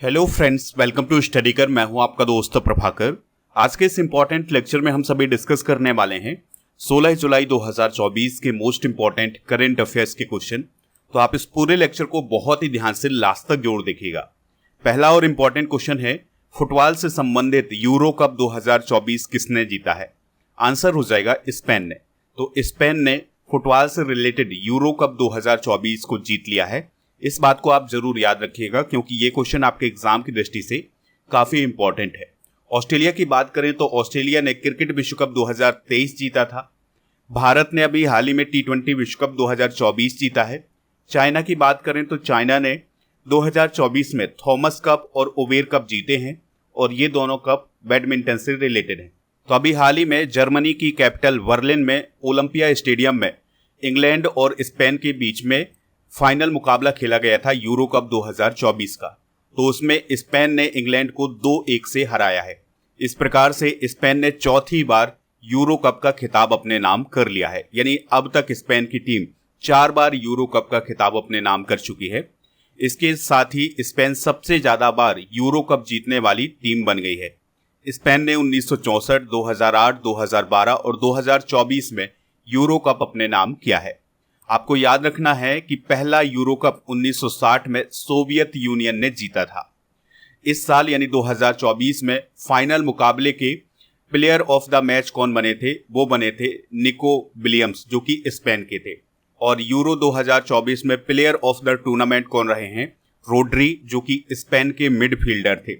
Hello friends, welcome to स्टडीकर। मैं हूं आपका दोस्त प्रभाकर। आज के इस इंपॉर्टेंट लेक्चर में हम सभी डिस्कस करने वाले हैं 16 जुलाई 2024 के मोस्ट इंपॉर्टेंट करंट अफेयर्स के क्वेश्चन। तो आप इस पूरे लेक्चर को बहुत ही ध्यान से लास्ट तक जोड़ देखिएगा। पहला और इंपॉर्टेंट क्वेश्चन है, फुटबॉल से संबंधित यूरो कप 2024 किसने जीता है? आंसर हो जाएगा स्पेन ने। तो स्पेन ने फुटबॉल से रिलेटेड यूरो कप 2024 को जीत लिया है। इस बात को आप जरूर याद रखिएगा क्योंकि ये क्वेश्चन आपके एग्जाम की दृष्टि से काफी इंपॉर्टेंट है। ऑस्ट्रेलिया की बात करें तो ऑस्ट्रेलिया ने क्रिकेट विश्व कप 2023 जीता था। भारत ने अभी हाल ही में टी20 विश्व कप 2024 जीता है। चाइना की बात करें तो चाइना ने 2024 में थॉमस कप और ओवेर कप जीते हैं और ये दोनों कप बैडमिंटन से रिलेटेड हैं। तो अभी हाल ही में जर्मनी की कैपिटल बर्लिन में ओलंपिया स्टेडियम में इंग्लैंड और स्पेन के बीच में फाइनल मुकाबला खेला गया था यूरो कप 2024 का। तो उसमें स्पेन ने इंग्लैंड को 2-1 से हराया है। इस प्रकार से स्पेन ने चौथी बार यूरो कप का खिताब अपने नाम कर लिया है। यानी अब तक स्पेन की टीम 4 बार यूरो कप का खिताब अपने नाम कर चुकी है। इसके साथ ही स्पेन सबसे ज्यादा बार यूरो कप जीतने वाली टीम बन गई है। स्पेन ने 1964, 2008, 2012 और 2024 में यूरो कप अपने नाम किया है। आपको याद रखना है कि पहला यूरो कप 1960 में सोवियत यूनियन ने जीता था। इस साल यानी 2024 में फाइनल मुकाबले के प्लेयर ऑफ द मैच कौन बने थे? वो बने थे निको विलियम्स, जो कि स्पेन के थे। और यूरो 2024 में प्लेयर ऑफ द टूर्नामेंट कौन रहे हैं? रोड्री, जो कि स्पेन के मिडफील्डर थे।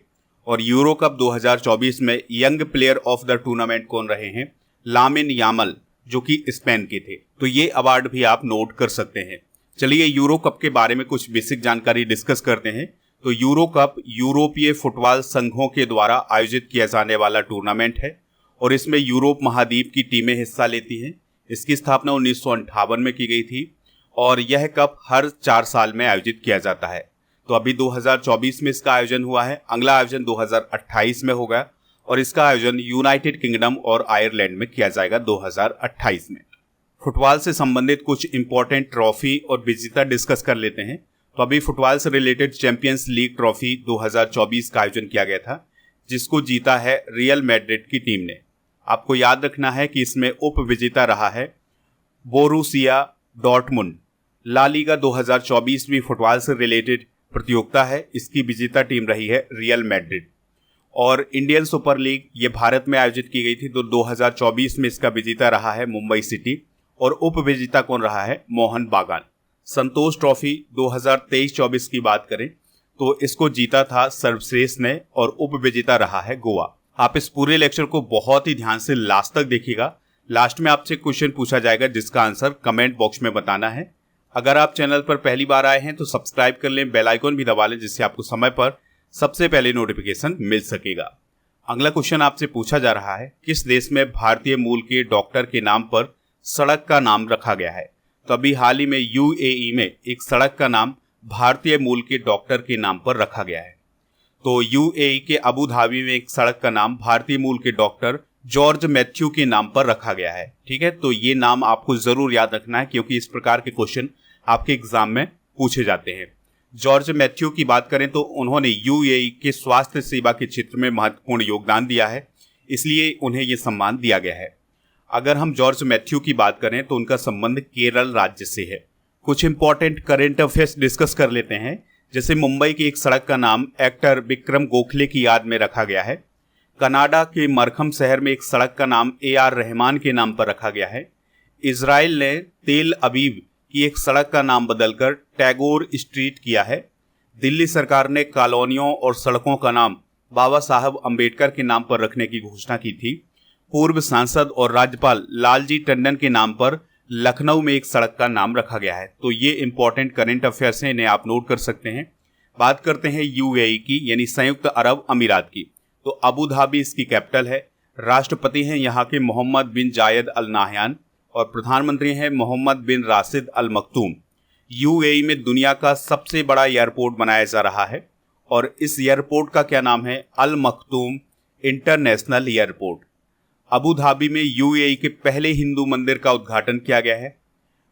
और यूरो कप 2024 में young player of the tournament कौन रहे हैं? लामिन यामल, जो कि स्पेन के थे। तो ये अवार्ड भी आप नोट कर सकते हैं। चलिए यूरो कप के बारे में कुछ बेसिक जानकारी डिस्कस करते हैं। तो यूरो कप यूरोपीय फुटबॉल संघों के द्वारा आयोजित किया जाने वाला टूर्नामेंट है और इसमें यूरोप महाद्वीप की टीमें हिस्सा लेती हैं। इसकी स्थापना 1958 में की गई थी और यह कप हर 4 साल में आयोजित किया जाता है। तो अभी 2024 में इसका आयोजन हुआ है। अगला आयोजन 2028 में होगा और इसका आयोजन यूनाइटेड किंगडम और आयरलैंड में किया जाएगा 2028 में। फुटबॉल से संबंधित कुछ इंपॉर्टेंट ट्रॉफी और विजेता डिस्कस कर लेते हैं। तो अभी फुटबॉल से रिलेटेड चैंपियंस लीग ट्रॉफी 2024 का आयोजन किया गया था, जिसको जीता है रियल मैड्रिड की टीम ने। आपको याद रखना है कि इसमें उप विजेता रहा है बोरुसिया डॉर्टमुंड। ला लीगा 2024 भी फुटबॉल से रिलेटेड प्रतियोगिता है, इसकी विजेता टीम रही है रियल मैड्रिड। और इंडियन सुपर लीग ये भारत में आयोजित की गई थी, तो 2024 में इसका विजेता रहा है मुंबई सिटी और उप विजेता कौन रहा है? मोहन बागान। संतोष ट्रॉफी 2023-24 की बात करें तो इसको जीता था सर्वश्रेष्ठ ने और उप विजेता रहा है गोवा। आप इस पूरे लेक्चर को बहुत ही ध्यान से लास्ट तक देखिएगा। लास्ट में आपसे क्वेश्चन पूछा जाएगा जिसका आंसर कमेंट बॉक्स में बताना है। अगर आप चैनल पर पहली बार आए हैं तो सब्सक्राइब कर लें, बेल आइकन भी दबा लें, जिससे आपको समय पर सबसे पहले नोटिफिकेशन मिल सकेगा। अगला क्वेश्चन आपसे पूछा जा रहा है, किस देश में भारतीय मूल के डॉक्टर के नाम पर सड़क का नाम रखा गया है? तो अभी हाल ही में यूएई में एक सड़क का नाम भारतीय मूल के डॉक्टर के नाम पर रखा गया है। तो यूएई के अबू धाबी में एक सड़क का नाम भारतीय मूल के डॉक्टर जॉर्ज मैथ्यू के नाम पर रखा गया है। ठीक है, तो ये नाम आपको जरूर याद रखना है क्योंकि इस प्रकार के क्वेश्चन आपके एग्जाम में पूछे जाते हैं। जॉर्ज मैथ्यू की बात करें तो उन्होंने यूएई के स्वास्थ्य सेवा के क्षेत्र में महत्वपूर्ण योगदान दिया है, इसलिए उन्हें यह सम्मान दिया गया है। अगर हम जॉर्ज मैथ्यू की बात करें तो उनका संबंध केरल राज्य से है। कुछ इंपॉर्टेंट करंट अफेयर्स डिस्कस कर लेते हैं। जैसे मुंबई की एक सड़क का नाम एक्टर विक्रम गोखले की याद में रखा गया है। कनाडा के मरखम शहर में एक सड़क का नाम AR रहमान के नाम पर रखा गया है। इजराइल ने तेल अवीव की एक सड़क का नाम बदलकर टैगोर स्ट्रीट किया है। दिल्ली सरकार ने कॉलोनियों और सड़कों का नाम बाबा साहब अंबेडकर के नाम पर रखने की घोषणा की थी। पूर्व सांसद और राज्यपाल लालजी टंडन के नाम पर लखनऊ में एक सड़क का नाम रखा गया है। तो ये इंपॉर्टेंट करंट अफेयर्स हैं, इन्हें आप नोट कर सकते हैं। बात करते हैं यूएई की, यानी संयुक्त अरब अमीरात की। तो अबू धाबी इसकी कैपिटल है। राष्ट्रपति हैं यहाँ के मोहम्मद बिन जायद अल नाहयान और प्रधानमंत्री हैं मोहम्मद बिन राशिद अल मखतूम। यूएई में दुनिया का सबसे बड़ा एयरपोर्ट बनाया जा रहा है और इस एयरपोर्ट का क्या नाम है? Al Maktoum international airport. Abu Dhabi में यूएई के पहले हिंदू मंदिर का उद्घाटन किया गया है।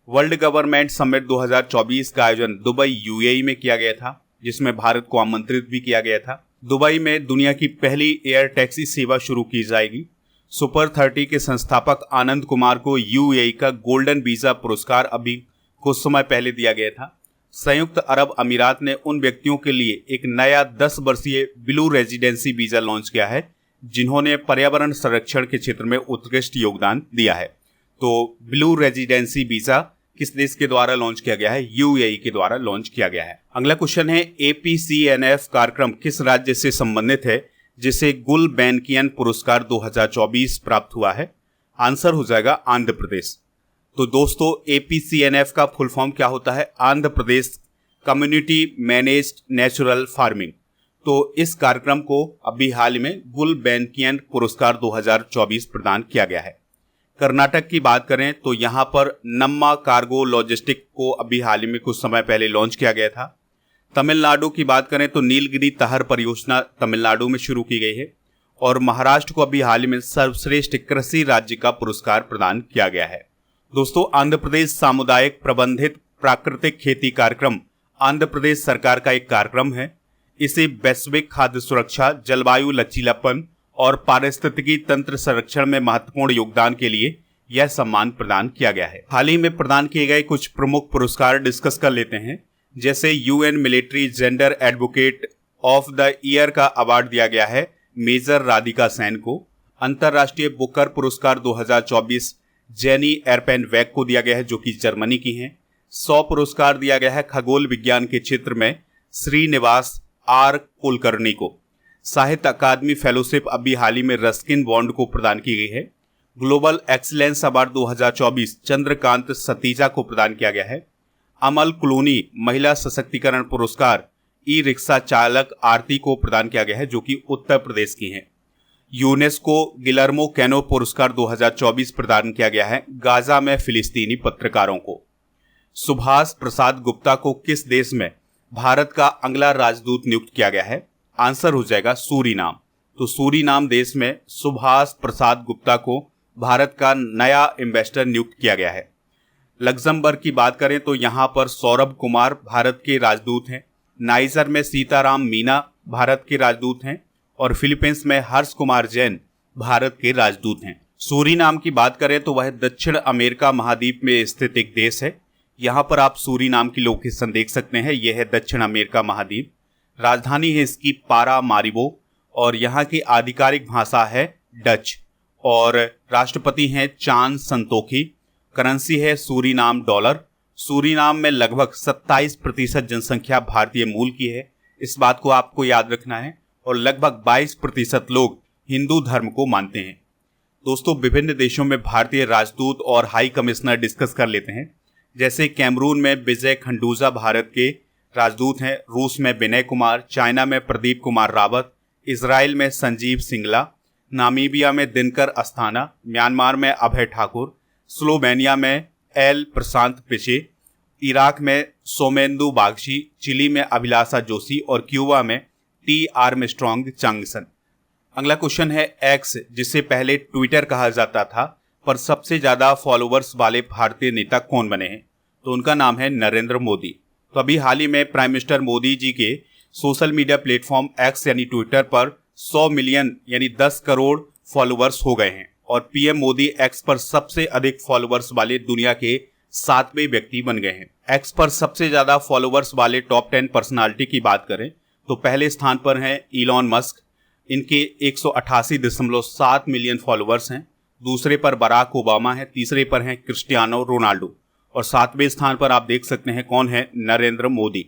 वर्ल्ड गवर्नमेंट समिट 2024 का आयोजन दुबई यूएई में किया गया था। जिसमें भारत को आमंत्रित भी किया गया था। दुबई में दुनिया की पहली एयर टैक्सी सेवा शुरू की जाएगी। सुपर 30 के संस्थापक आनंद कुमार को यूएई का गोल्डन वीजा पुरस्कार अभी कुछ समय पहले दिया गया था। संयुक्त अरब अमीरात ने उन व्यक्तियों के लिए एक नया 10 वर्षीय ब्लू रेजिडेंसी वीजा लॉन्च किया है जिन्होंने पर्यावरण संरक्षण के क्षेत्र में उत्कृष्ट योगदान दिया है। तो ब्लू रेजिडेंसी वीजा किस देश के द्वारा लॉन्च किया गया है? यूएई के द्वारा लॉन्च किया गया है। अगला क्वेश्चन है, एपीसीएनएफ कार्यक्रम किस राज्य से संबंधित है जिसे गुलबैनकियन पुरस्कार 2024 प्राप्त हुआ है? आंसर हो जाएगा आंध्र प्रदेश। तो दोस्तों, एपीसीएनएफ का फुल फॉर्म क्या होता है? Andhra Pradesh community managed natural farming. तो इस कार्यक्रम को अभी हाल में गुलबैनकियन पुरस्कार 2024 प्रदान किया गया है। कर्नाटक की बात करें तो यहाँ पर नम्मा कार्गो लॉजिस्टिक को अभी हाल ही में कुछ समय पहले लॉन्च किया गया था। तमिलनाडु की बात करें तो नीलगिरी तहर परियोजना तमिलनाडु में शुरू की गई है। और महाराष्ट्र को अभी हाल ही में सर्वश्रेष्ठ कृषि राज्य का पुरस्कार प्रदान किया गया है। दोस्तों, आंध्र प्रदेश सामुदायिक प्रबंधित प्राकृतिक खेती कार्यक्रम आंध्र प्रदेश सरकार का एक कार्यक्रम है। इसे वैश्विक खाद्य सुरक्षा, जलवायु लचीलापन और पारिस्थितिकी तंत्र संरक्षण में महत्वपूर्ण योगदान के लिए यह सम्मान प्रदान किया गया है। हाल ही में प्रदान किए गए कुछ प्रमुख पुरस्कार डिस्कस कर लेते हैं। जैसे UN military gender advocate of the year का अवार्ड दिया गया है मेजर राधिका सेन को। अंतर्राष्ट्रीय बुकर पुरस्कार 2024 जेनी एरपेनवेक को दिया गया है जो कि जर्मनी की हैं। 100 पुरस्कार दिया गया है खगोल विज्ञान के क्षेत्र में श्रीनिवास आर कुलकर्णी को। साहित्य अकादमी फेलोशिप अभी हाल ही में रस्किन बॉन्ड को प्रदान की गई है। Global excellence award 2024 Chandrakant Sateeja को प्रदान किया गया है। अमल क्लूनी महिला सशक्तिकरण पुरस्कार ई रिक्शा चालक आरती को प्रदान किया गया है जो कि उत्तर प्रदेश की हैं। यूनेस्को गिलर्मो कैनो पुरस्कार 2024 प्रदान किया गया है गाजा में फिलिस्तीनी पत्रकारों को। सुभाष प्रसाद गुप्ता को किस देश में भारत का अगला राजदूत नियुक्त किया गया है? आंसर हो जाएगा सूरीनाम। तो सूरीनाम देश में सुभाष प्रसाद गुप्ता को भारत का नया एम्बेसडर नियुक्त किया गया है। लग्जमबर्ग की बात करें तो यहाँ पर सौरभ कुमार भारत के राजदूत हैं। नाइजर में सीताराम मीना भारत के राजदूत हैं और फिलीपींस में हर्ष कुमार जैन भारत के राजदूत हैं। सूरीनाम की बात करें तो वह दक्षिण अमेरिका महाद्वीप में स्थित एक देश है। यहाँ पर आप सूरीनाम की लोकेशन देख सकते हैं। यह है दक्षिण अमेरिका महाद्वीप। राजधानी है इसकी पारा मारिबो और यहाँ की आधिकारिक भाषा है डच और राष्ट्रपति हैं चान संतोखी। करेंसी है सूरीनाम डॉलर। सूरीनाम में लगभग 27% जनसंख्या भारतीय मूल की है, इस बात को आपको याद रखना है। और लगभग 22% लोग हिंदू धर्म को मानते हैं। दोस्तों, विभिन्न देशों में भारतीय राजदूत और हाई कमिश्नर डिस्कस कर लेते हैं। जैसे कैमरून में विजय खंडूजा भारत के राजदूत हैं। रूस में विनय कुमार, चाइना में प्रदीप कुमार रावत, इजराइल में संजीव सिंगला, नामीबिया में दिनकर अस्थाना, म्यांमार में अभय ठाकुर, स्लोवेनिया में एल प्रशांत पिचे, इराक में सोमेंदु बागची, चिली में अभिलाषा जोशी और क्यूबा में टी आर्मस्ट्रॉन्ग चांगसन। अगला क्वेश्चन है, एक्स जिसे पहले ट्विटर कहा जाता था पर सबसे ज्यादा फॉलोअर्स वाले भारतीय नेता कौन बने हैं? तो उनका नाम है नरेंद्र मोदी। तो अभी हाल ही में प्राइम मिनिस्टर मोदी जी के सोशल मीडिया प्लेटफॉर्म एक्स यानी ट्विटर पर 100 मिलियन यानी 10 करोड़ फॉलोअर्स हो गए हैं और पीएम मोदी एक्स पर सबसे अधिक फॉलोअर्स वाले दुनिया के 7वें व्यक्ति बन गए हैं। एक्स पर सबसे ज्यादा फॉलोअर्स वाले टॉप 10 पर्सनालिटी की बात करें तो पहले स्थान पर हैं इलॉन मस्क, इनके 188.7 मिलियन फॉलोअर्स हैं। दूसरे पर बराक ओबामा है, तीसरे पर हैं क्रिस्टियानो रोनाल्डो और 7वें स्थान पर आप देख सकते हैं कौन है, नरेंद्र मोदी।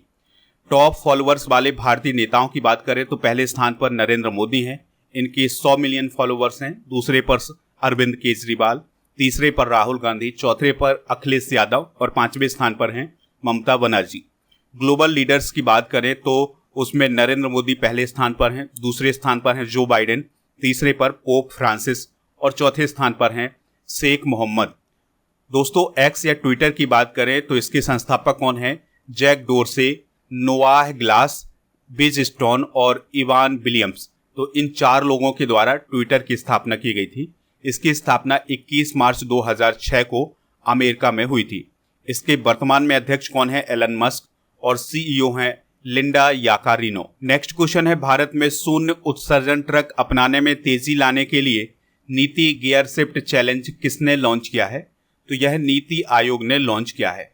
टॉप फॉलोअर्स वाले भारतीय नेताओं की बात करें तो पहले स्थान पर नरेंद्र मोदी हैं, इनके 100 मिलियन फॉलोअर्स हैं। दूसरे पर अरविंद केजरीवाल, तीसरे पर राहुल गांधी, चौथे पर अखिलेश यादव और 5वें स्थान पर हैं ममता बनर्जी। ग्लोबल लीडर्स की बात करें तो उसमें नरेंद्र मोदी पहले स्थान पर हैं, दूसरे स्थान पर हैं जो बाइडेन, तीसरे पर पोप फ्रांसिस और चौथे स्थान पर हैं शेख मोहम्मद। दोस्तों, एक्स या ट्विटर की बात करें तो इसके संस्थापक कौन हैं? जैक डोरसे, नोआह ग्लास, बिज स्टोन और इवान विलियम्स। तो इन 4 लोगों के द्वारा ट्विटर की स्थापना की गई थी। इसकी स्थापना 21 मार्च 2006 को अमेरिका में हुई थी। इसके वर्तमान में अध्यक्ष कौन है? एलन मस्क और सीईओ हैं लिंडा याकारिनो। नेक्स्ट क्वेश्चन है, भारत में शून्य उत्सर्जन ट्रक अपनाने में तेजी लाने के लिए नीति गियर शिफ्ट चैलेंज किसने लॉन्च किया है? तो यह नीति आयोग ने लॉन्च किया है।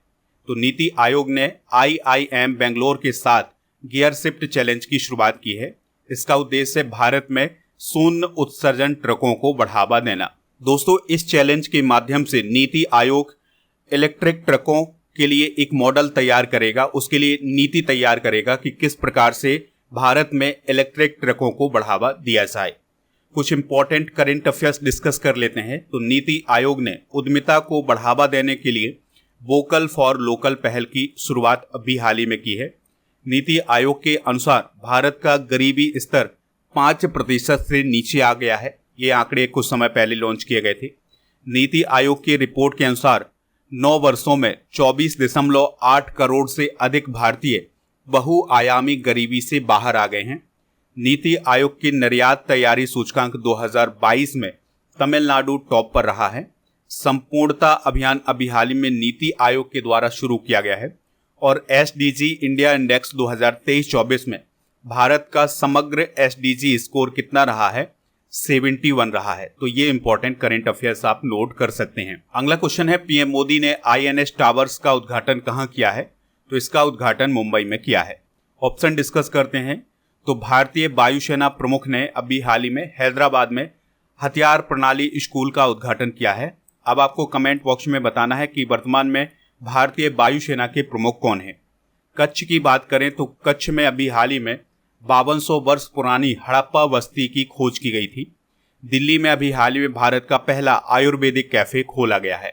तो नीति आयोग ने IIM बेंगलोर के साथ गियर शिफ्ट चैलेंज की शुरुआत की है। इसका उद्देश्य भारत में शून्य उत्सर्जन ट्रकों को बढ़ावा देना। दोस्तों, इस चैलेंज के माध्यम से नीति आयोग इलेक्ट्रिक ट्रकों के लिए एक मॉडल तैयार करेगा, उसके लिए नीति तैयार करेगा कि किस प्रकार से भारत में इलेक्ट्रिक ट्रकों को बढ़ावा दिया जाए। कुछ इंपॉर्टेंट करंट अफेयर्स डिस्कस कर लेते हैं। तो नीति आयोग ने उद्यमिता को बढ़ावा देने के लिए वोकल फॉर लोकल पहल की शुरुआत अभी हाल ही में की है। नीति आयोग के अनुसार भारत का गरीबी स्तर 5% से नीचे आ गया है। ये आंकड़े कुछ समय पहले लॉन्च किए गए थे। नीति आयोग की रिपोर्ट के अनुसार 9 वर्षों में 24.8 करोड़ से अधिक भारतीय बहुआयामी गरीबी से बाहर आ गए हैं। नीति आयोग की निर्यात तैयारी सूचकांक 2022 में तमिलनाडु टॉप पर रहा है। संपूर्णता अभियान अभी हाल ही में नीति आयोग के द्वारा शुरू किया गया है और SDG इंडिया इंडेक्स 2023-24 में भारत का समग्र SDG स्कोर कितना रहा है? 71 रहा है। तो ये इंपॉर्टेंट करंट अफेयर्स आप नोट कर सकते हैं। अगला क्वेश्चन है, पीएम मोदी ने INS टावर्स का उद्घाटन कहाँ किया है? तो इसका उद्घाटन मुंबई में किया है। ऑप्शन डिस्कस करते हैं। तो भारतीय वायुसेना प्रमुख ने अभी हाल ही में हैदराबाद में हथियार प्रणाली स्कूल का उद्घाटन किया है। अब आपको कमेंट बॉक्स में बताना है कि वर्तमान में भारतीय वायुसेना के प्रमुख कौन हैं। कच्छ की बात करें तो कच्छ में अभी हाल ही में 5200 वर्ष पुरानी हड़प्पा बस्ती की खोज की गई थी। दिल्ली में अभी हाल ही में भारत का पहला आयुर्वेदिक कैफे खोला गया है।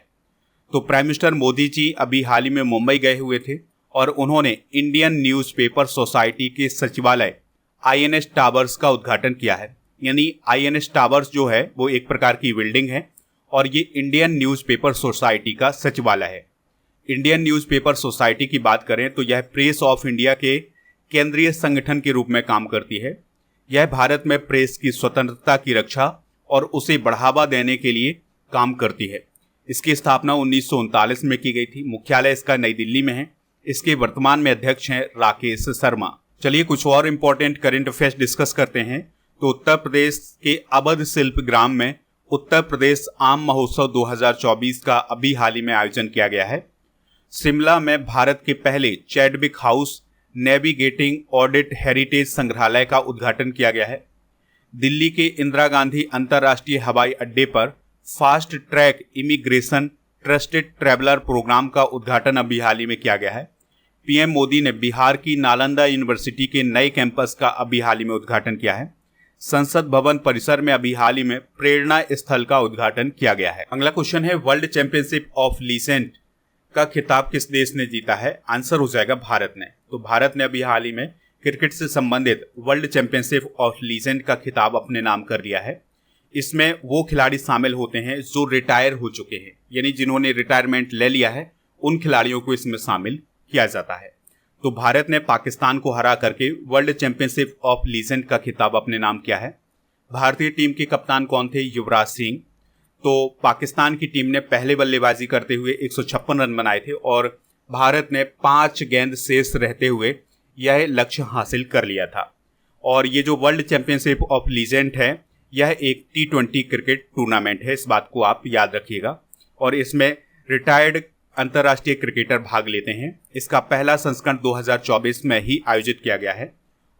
तो प्राइम मिनिस्टर मोदी जी अभी हाल ही में मुंबई गए हुए थे और उन्होंने इंडियन न्यूज़पेपर सोसाइटी के सचिवालय INS टावर्स का उद्घाटन किया है। यानी INS टावर्स जो है वो एक प्रकार की बिल्डिंग है और ये इंडियन न्यूज़पेपर सोसाइटी का सचिवालय है। इंडियन न्यूज़पेपर सोसाइटी की बात करें तो यह प्रेस ऑफ इंडिया के केंद्रीय संगठन के रूप में काम करती है। यह भारत में प्रेस की स्वतंत्रता की रक्षा और उसे बढ़ावा देने के लिए काम करती है। इसकी स्थापना 1939 में की गई थी। मुख्यालय इसका नई दिल्ली में है। इसके वर्तमान में अध्यक्ष हैं राकेश शर्मा। चलिए कुछ और इंपॉर्टेंट करंट अफेयर्स डिस्कस करते हैं। तो उत्तर प्रदेश के अवध शिल्प ग्राम में उत्तर प्रदेश आम महोत्सव 2024 का अभी हाल ही में आयोजन किया गया है। शिमला में भारत के पहले Chadwick house navigating audit heritage संग्रहालय का उद्घाटन किया गया है। दिल्ली के इंदिरा गांधी अंतर्राष्ट्रीय हवाई अड्डे पर fast track immigration trusted traveller programme का उद्घाटन अभी हाल ही में किया गया है। पीएम मोदी ने बिहार की नालंदा यूनिवर्सिटी के नए कैंपस का अभी हाल ही में उद्घाटन किया है। संसद भवन परिसर में अभी हाल ही में प्रेरणा स्थल का उद्घाटन किया गया है। अगला क्वेश्चन है, वर्ल्ड चैंपियनशिप ऑफ लीजेंड का खिताब किस देश ने जीता है? आंसर हो जाएगा भारत ने। तो भारत ने अभी हाल ही में क्रिकेट से संबंधित वर्ल्ड चैंपियनशिप ऑफ लीजेंड का खिताब अपने नाम कर लिया है। इसमें वो खिलाड़ी शामिल होते हैं जो रिटायर हो चुके हैं, यानी जिन्होंने रिटायरमेंट ले लिया है, उन खिलाड़ियों को इसमें शामिल किया जाता है। तो भारत ने पाकिस्तान को हरा करके वर्ल्ड चैंपियनशिप ऑफ लीजेंड का खिताब अपने नाम किया है। भारतीय टीम के कप्तान कौन थे? युवराज सिंह। तो पाकिस्तान की टीम ने पहले बल्लेबाजी करते हुए 156 रन बनाए थे और भारत ने 5 गेंद शेष रहते हुए यह लक्ष्य हासिल कर लिया था। और ये जो वर्ल्ड चैंपियनशिप ऑफ लीजेंड है, यह एक T20 क्रिकेट टूर्नामेंट है, इस बात को आप याद रखिएगा। और इसमें रिटायर्ड अंतर्राष्ट्रीय क्रिकेटर भाग लेते हैं। इसका पहला संस्करण 2024 में ही आयोजित किया गया है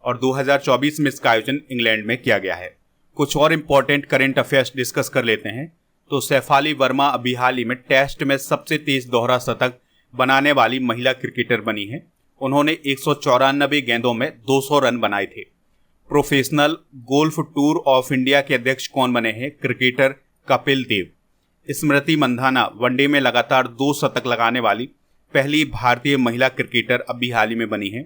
और 2024 में इसका आयोजन इंग्लैंड में किया गया है। कुछ और इंपॉर्टेंट करंट अफेयर्स डिस्कस कर लेते हैं। तो शेफाली वर्मा अभी हाल ही में टेस्ट में सबसे तेज दोहरा शतक बनाने वाली महिला क्रिकेटर बनी है। उन्होंने 194 गेंदों में 200 रन बनाए थे। Professional golf tour of India के अध्यक्ष कौन बने हैं? क्रिकेटर कपिल देव। स्मृति मंधाना वनडे में लगातार 2 शतक लगाने वाली पहली भारतीय महिला क्रिकेटर अभी हाल ही में बनी है।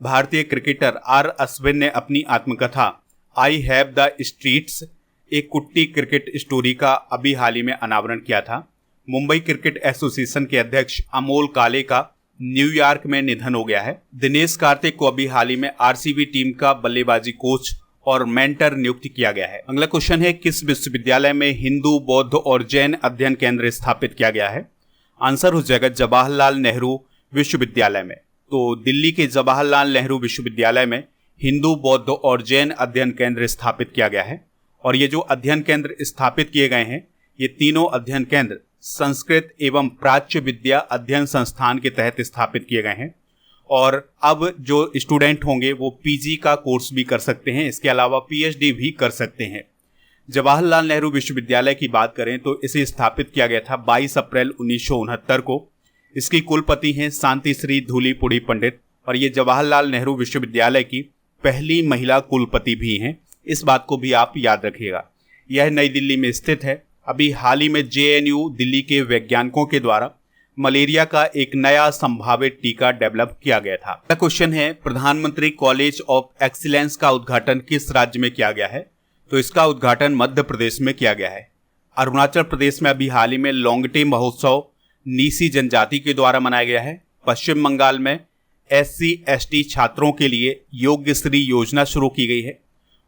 भारतीय क्रिकेटर आर अश्विन ने अपनी आत्मकथा आई हैव द स्ट्रीट्स एक कुट्टी क्रिकेट स्टोरी का अभी हाल ही में अनावरण किया था। मुंबई क्रिकेट एसोसिएशन के अध्यक्ष अमोल काले का न्यूयॉर्क में निधन हो गया है। दिनेश कार्तिक को अभी हाल ही में आरसीबी टीम का बल्लेबाजी कोच और मेंटर नियुक्त किया गया है। अगला क्वेश्चन है, किस विश्वविद्यालय में हिंदू, बौद्ध और जैन अध्ययन केंद्र स्थापित किया गया है? आंसर हो जाएगा जवाहरलाल नेहरू विश्वविद्यालय में। तो दिल्ली के जवाहरलाल नेहरू विश्वविद्यालय में हिंदू, बौद्ध और जैन अध्ययन केंद्र स्थापित किया गया है। और ये जो अध्ययन केंद्र स्थापित किए गए हैं, ये तीनों अध्ययन केंद्र संस्कृत एवं प्राच्य विद्या अध्ययन संस्थान के तहत स्थापित किए गए हैं। और अब जो स्टूडेंट होंगे वो पीजी का कोर्स भी कर सकते हैं, इसके अलावा पीएचडी भी कर सकते हैं। जवाहरलाल नेहरू विश्वविद्यालय की बात करें तो इसे स्थापित किया गया था 22 अप्रैल 1969 को। इसकी कुलपति हैं शांति श्री धूलीपुड़ी पंडित और ये जवाहरलाल नेहरू विश्वविद्यालय की पहली महिला कुलपति भी हैं। इस बात को भी आप याद रखिएगा। यह नई दिल्ली में स्थित है। अभी हाल ही में जेएनयू दिल्ली के वैज्ञानिकों के द्वारा मलेरिया का एक नया संभावित टीका डेवलप किया गया था। अगला क्वेश्चन है, प्रधानमंत्री कॉलेज ऑफ एक्सीलेंस का उद्घाटन किस राज्य में किया गया है? तो इसका उद्घाटन मध्य प्रदेश में किया गया है। अरुणाचल प्रदेश में अभी हाल ही में लोंगटे महोत्सव नीसी जनजाति के द्वारा मनाया गया है। पश्चिम बंगाल में SC/ST छात्रों के लिए योग्यश्री योजना शुरू की गई है।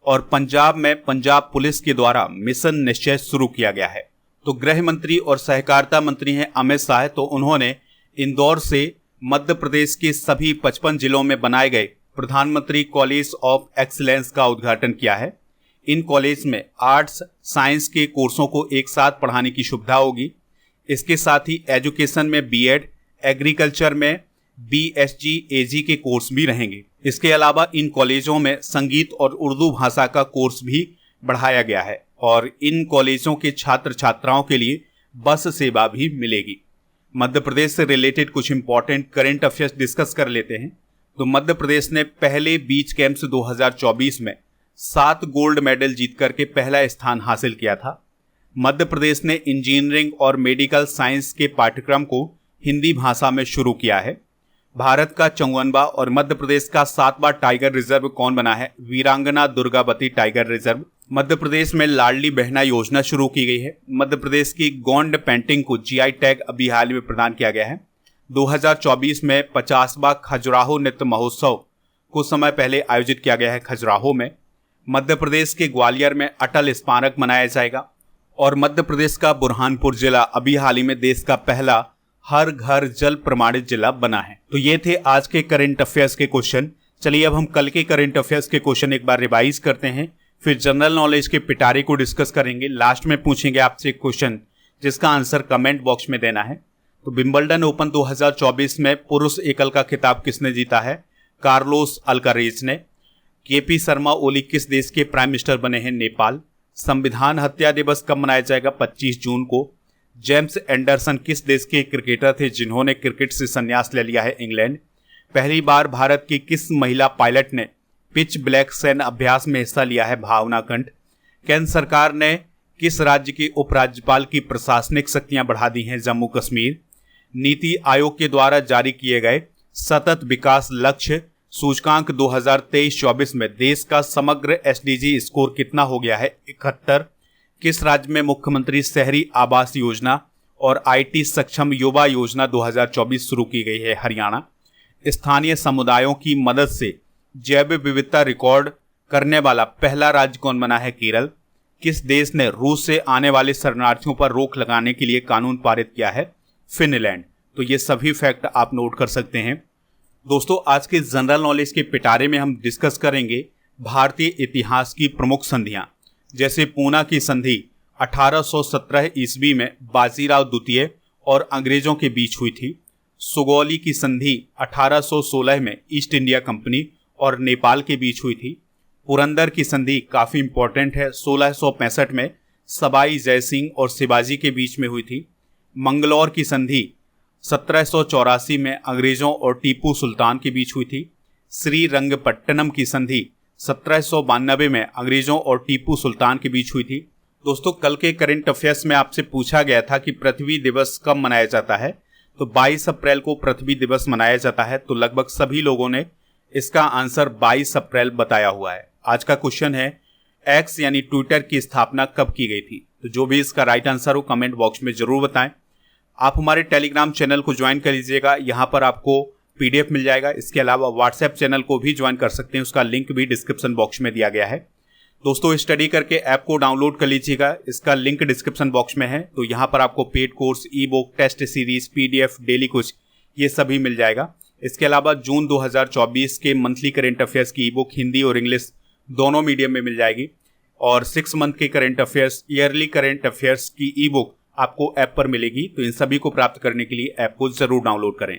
और पंजाब में पंजाब पुलिस के द्वारा मिशन निश्चय शुरू किया गया है। तो गृह मंत्री और सहकारिता मंत्री हैं अमित शाह, तो उन्होंने इंदौर से मध्य प्रदेश के सभी 55 जिलों में बनाए गए प्रधानमंत्री कॉलेज ऑफ एक्सीलेंस का उद्घाटन किया है। इन कॉलेज में आर्ट्स साइंस के कोर्सों को एक साथ पढ़ाने की सुविधा होगी। इसके साथ ही एजुकेशन में बीएड, एग्रीकल्चर में BSc AG के कोर्स भी रहेंगे। इसके अलावा इन कॉलेजों में संगीत और उर्दू भाषा का कोर्स भी बढ़ाया गया है और इन कॉलेजों के छात्र छात्राओं के लिए बस सेवा भी मिलेगी। मध्य प्रदेश से रिलेटेड कुछ इंपॉर्टेंट करंट अफेयर्स डिस्कस कर लेते हैं। तो मध्य प्रदेश ने पहले बीच गेम्स 2024 में 7 गोल्ड मेडल जीत करके पहला स्थान हासिल किया था। मध्य प्रदेश ने इंजीनियरिंग और मेडिकल साइंस के पाठ्यक्रम को हिंदी भाषा में शुरू किया है। भारत का 54वां और मध्य प्रदेश का 7वां टाइगर रिजर्व कौन बना है? वीरांगना दुर्गावती टाइगर रिजर्व। मध्य प्रदेश में लाडली बहना योजना शुरू की गई है। मध्य प्रदेश की गोंड पेंटिंग को GI टैग अभी हाल में प्रदान किया गया है। 2024 में 50वां खजुराहो नृत्य महोत्सव कुछ समय पहले आयोजित किया गया है खजुराहो में। मध्य प्रदेश के ग्वालियर में अटल स्मारक मनाया जाएगा। और मध्य प्रदेश का बुरहानपुर जिला अभी हाल ही में देश का पहला हर घर जल प्रमाणित जिला बना है। तो ये थे आज के करंट अफेयर्स के क्वेश्चन। चलिए अब हम कल के करंट अफेयर्स के क्वेश्चन एक बार रिवाइज करते हैं, फिर जनरल नॉलेज के पिटारे को डिस्कस करेंगे। लास्ट में पूछेंगे आपसे एक क्वेश्चन जिसका आंसर कमेंट बॉक्स में देना है। तो विंबलडन ओपन 2024 में पुरुष एकल का खिताब किसने जीता है? कार्लोस अल्कारेज ने। KP शर्मा ओली किस देश के प्राइम मिनिस्टर बने हैं? नेपाल। संविधान हत्या दिवस कब मनाया जाएगा? 25 जून को। जेम्स एंडरसन किस देश के क्रिकेटर थे जिन्होंने क्रिकेट से संन्यास ले लिया है? इंग्लैंड। पहली बार भारत की किस महिला पायलट ने पिच ब्लैक सैन्य अभ्यास में हिस्सा लिया है? भावना कंठ। केंद्र सरकार ने किस राज्य के उपराज्यपाल की प्रशासनिक शक्तियां बढ़ा दी हैं? जम्मू कश्मीर। नीति आयोग के द्वारा जारी किए गए सतत विकास लक्ष्य सूचकांक 2023-24 में देश का समग्र SDG स्कोर कितना हो गया है? 71। किस राज्य में मुख्यमंत्री शहरी आवास योजना और IT सक्षम युवा योजना 2024 शुरू की गई है? हरियाणा। स्थानीय समुदायों की मदद से जैव विविधता रिकॉर्ड करने वाला पहला राज्य कौन बना है? केरल। किस देश ने रूस से आने वाले शरणार्थियों पर रोक लगाने के लिए कानून पारित किया है? फिनलैंड। तो ये सभी फैक्ट आप नोट कर सकते हैं। दोस्तों आज के जनरल नॉलेज के पिटारे में हम डिस्कस करेंगे भारतीय इतिहास की प्रमुख संधियां, जैसे पूना की संधि 1817 ईस्वी में बाजीराव द्वितीय और अंग्रेजों के बीच हुई थी। सुगौली की संधि 1816 में ईस्ट इंडिया कंपनी और नेपाल के बीच हुई थी। पुरंदर की संधि काफी इंपॉर्टेंट है, 1665 में सवाई जयसिंह और शिवाजी के बीच में हुई थी। मंगलौर की संधि 1784 में अंग्रेजों और टीपू सुल्तान के बीच हुई थी। श्रीरंगपट्टनम की संधि 1792 में अंग्रेजों और टीपू सुल्तान के बीच हुई थी। दोस्तों कल के करंट अफेयर्स में आपसे पूछा गया था कि पृथ्वी दिवस कब मनाया जाता है, तो 22 अप्रैल को पृथ्वी दिवस मनाया जाता है। तो लगभग सभी लोगों ने इसका आंसर 22 अप्रैल बताया हुआ है। आज का क्वेश्चन है X यानी ट्विटर की स्थापना कब की गई थी? तो जो भी इसका राइट आंसर हो कमेंट बॉक्स में जरूर बताएं। आप हमारे टेलीग्राम चैनल को ज्वाइन कर लीजिएगा, यहाँ पर आपको PDF मिल जाएगा। इसके अलावा व्हाट्सएप चैनल को भी ज्वाइन कर सकते हैं, उसका लिंक भी डिस्क्रिप्शन बॉक्स में दिया गया है। दोस्तों स्टडी करके ऐप को डाउनलोड कर लीजिएगा, इसका लिंक डिस्क्रिप्शन बॉक्स में है। तो यहाँ पर आपको paid course, ebook, test series, PDF, daily कुछ ये सभी मिल जाएगा। इसके अलावा जून 2024 के मंथली करेंट अफेयर्स की ई बुक हिंदी और इंग्लिश दोनों मीडियम में मिल जाएगी। और 6 मंथ के current affairs, yearly current affairs की ई बुक आपको ऐप पर मिलेगी। तो इन सभी को प्राप्त करने के लिए ऐप को जरूर डाउनलोड करें।